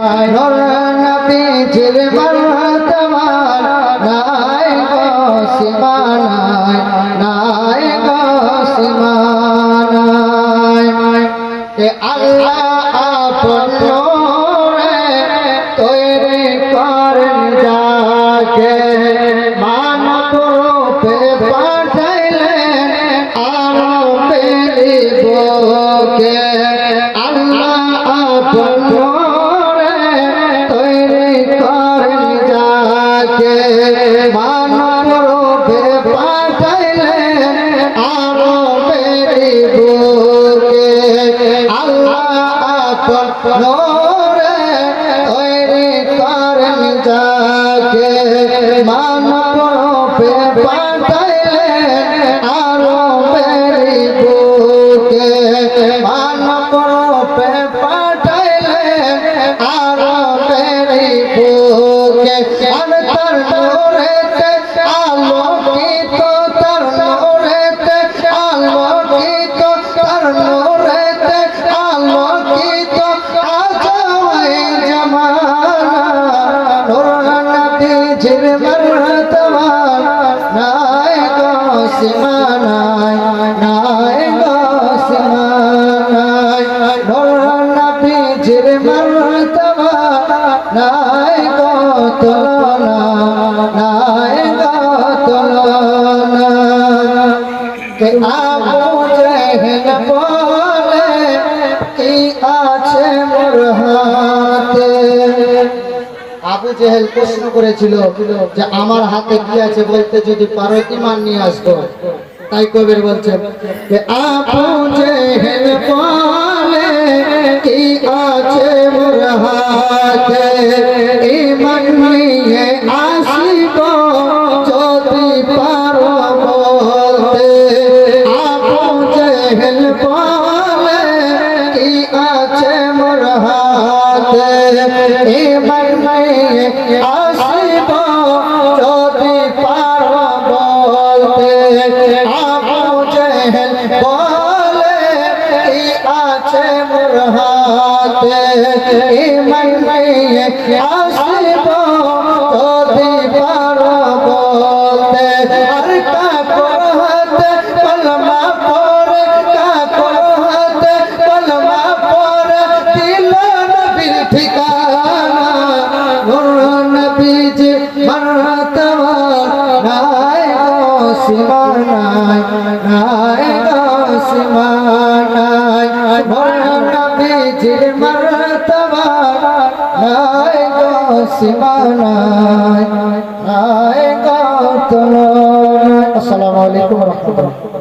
নূর নবীজির মারতবা নাই গো সীমা নাই গো সীমা নাই কে আল্লাহ আপন নূরে তৈরি করেন যাকে মানব রূপে পাঠাইলেন আরবের বুকে আল্লাহ আপন নূরে তৈরি করেন যাকে মানব রূপে পাঠাইলেন আরবের বুকে আল্লাহ আপন নূরে তৈরি করেন যাকে মানব রূপে পাঠাইলেন আরবের বুকে মানব রূপে পাঠাইলেন আরবের বুকে আর তার নূরেতে আলোকিত তার নূরেতে আলোকিত তার নূরেতে আলোকিত আজাওয়াই জামানা নূর নবীজির মারতবা নাই গো সীমা নাই গো সীমা নাই নূর নবীজির মারতবা নাই গো তুলনা নাই গো তুলনা কে আবু জেহেল বলে কি আছে মোর হাতে আবু জেহেল প্রশ্ন করেছিল যে আমার হাতে কি আছে বলতে যদি পারো ঈমান নিয়ে আসবো তাই কবির বলছেন যে আবু জেহেল বলে কি আছে মোর হাতে ঈমান নিয়ে আসিব যদি পারো বলতে আবু জেহেল বলে কি আছে মোর হাতে ঈমান নিয়ে আসিব যদি পারো বলতে আবু জেহেল বলে কি আছে মোর হাতে ঈমান নিয়ে আসিব যদি পারো বলতে আর কাকর হাতে কলমা পড়ে কাকর হাতে কলমা পড়ে দিল নবীর ঠিকানা নূর নবীজি মারতবা নাই গো সীমা নাই গো সীমা নাই নূর নবীজির মারতবা নাই গো সীমা নাই গো তুলনা আসসালামু আলাইকুম ওয়া রাহমাতুল্লাহ।